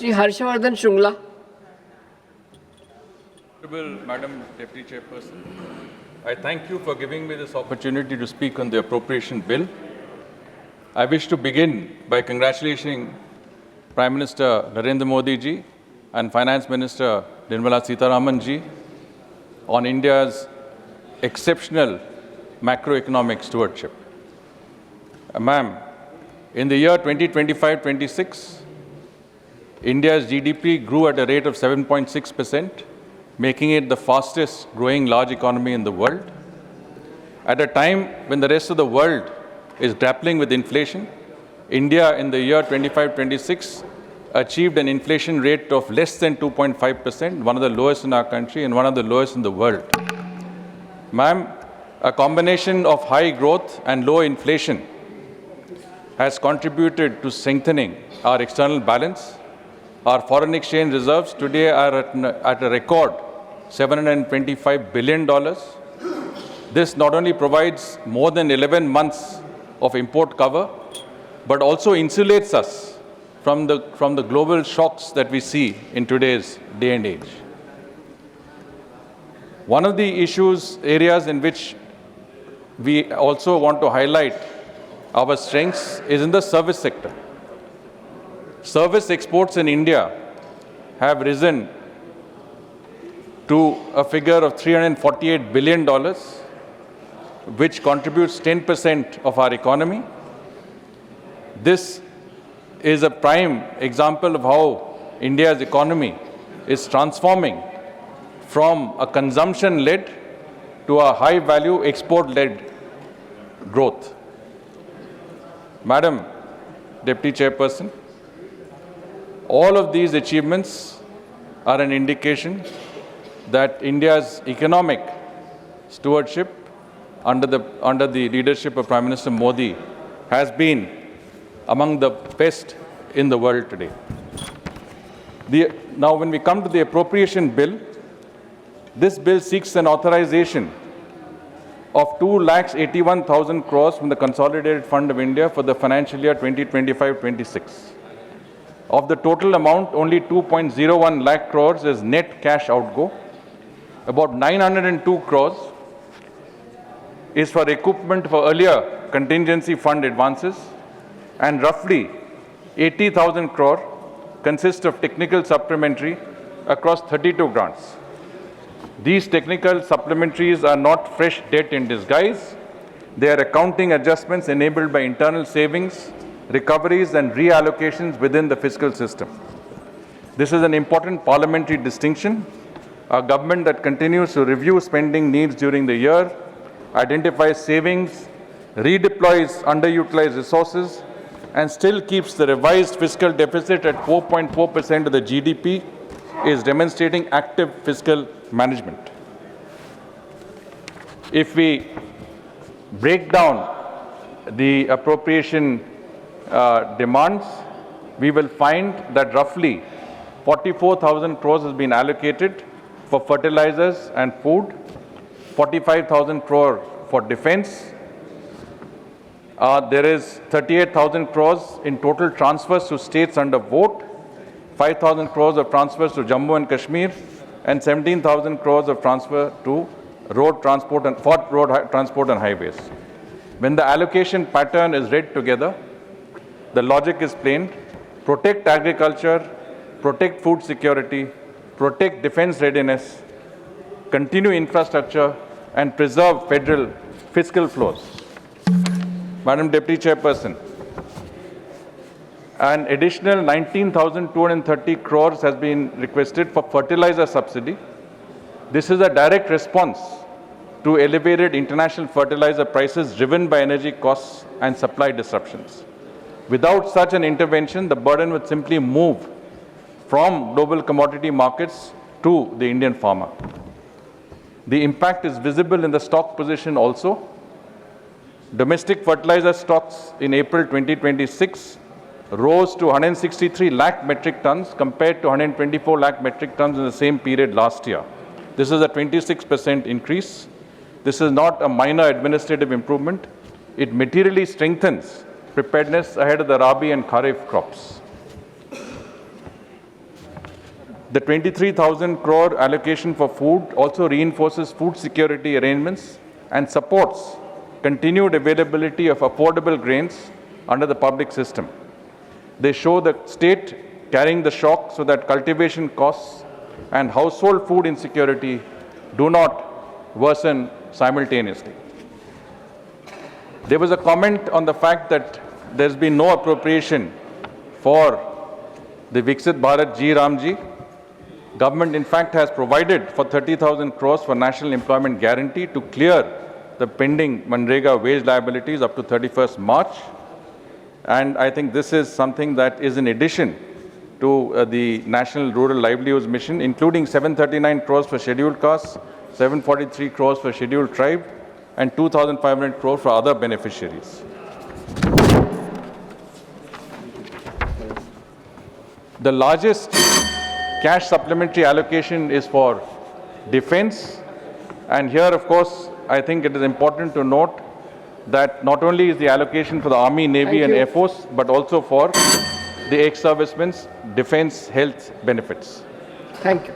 Shri Vardhan Shringla. Honorable Madam Deputy Chairperson, I thank you for giving me this opportunity to speak on the appropriation bill. I wish to begin by congratulating Prime Minister Narendra Modi ji and Finance Minister Nirmala Sitharaman ji on India's exceptional macroeconomic stewardship. Ma'am, in the year 2025-26, India's GDP grew at a rate of 7.6%, making it the fastest growing large economy in the world. At a time when the rest of the world is grappling with inflation, India in the year 25-26 achieved an inflation rate of less than 2.5%, one of the lowest in our country and one of the lowest in the world. Ma'am, a combination of high growth and low inflation has contributed to strengthening our external balance. Our foreign exchange reserves today are at a record $725 billion. This not only provides more than 11 months of import cover, but also insulates us from the global shocks that we see in today's day and age. One of the areas in which we also want to highlight our strengths is in the service sector. Service exports in India have risen to a figure of $348 billion, which contributes 10% of our economy. This is a prime example of how India's economy is transforming from a consumption-led to a high-value export-led growth. Madam Deputy Chairperson, all of these achievements are an indication that India's economic stewardship under the leadership of Prime Minister Modi has been among the best in the world today. Now, when we come to the appropriation bill, this bill seeks an authorization of 2,81,000 crores from the Consolidated Fund of India for the financial year 2025-26. Of the total amount, only 2.01 lakh crores is net cash outgo. About 902 crores is for recoupment for earlier contingency fund advances, and roughly 80,000 crore consists of technical supplementary across 32 grants. These technical supplementaries are not fresh debt in disguise. They are accounting adjustments enabled by internal savings, recoveries and reallocations within the fiscal system. This is an important parliamentary distinction. A government that continues to review spending needs during the year, identifies savings, redeploys underutilized resources, and still keeps the revised fiscal deficit at 4.4% of the GDP is demonstrating active fiscal management. If we break down the appropriation demands, we will find that roughly 44,000 crores has been allocated for fertilizers and food, 45,000 crore for defense. There is 38,000 crores in total transfers to states under vote, 5,000 crores of transfers to Jammu and Kashmir, and 17,000 crores of transfer to road transport and highways. When the allocation pattern is read together, the logic is plain: protect agriculture, protect food security, protect defense readiness, continue infrastructure, and preserve federal fiscal flows. Madam Deputy Chairperson, an additional 19,230 crores has been requested for fertilizer subsidy. This is a direct response to elevated international fertilizer prices driven by energy costs and supply disruptions. Without such an intervention, the burden would simply move from global commodity markets to the Indian farmer. The impact is visible in the stock position also. Domestic fertilizer stocks in April 2026 rose to 163 lakh metric tons compared to 124 lakh metric tons in the same period last year. This is a 26% increase. This is not a minor administrative improvement. It materially strengthens preparedness ahead of the Rabi and Kharif crops. The 23,000 crore allocation for food also reinforces food security arrangements and supports continued availability of affordable grains under the public system. They show the state carrying the shock so that cultivation costs and household food insecurity do not worsen simultaneously. There was a comment on the fact that there's been no appropriation for the Viksit Bharat Ji Ramji. Government, in fact, has provided for 30,000 crores for National Employment Guarantee to clear the pending Manrega wage liabilities up to 31st March. And I think this is something that is in addition to the National Rural Livelihoods Mission, including 739 crores for scheduled castes, 743 crores for scheduled tribe, and 2,500 crores for other beneficiaries. The largest cash supplementary allocation is for defense. And here, of course, I think it is important to note that not only is the allocation for the Army, Navy, and Air Force, but also for the ex-servicemen's defense health benefits. Thank you.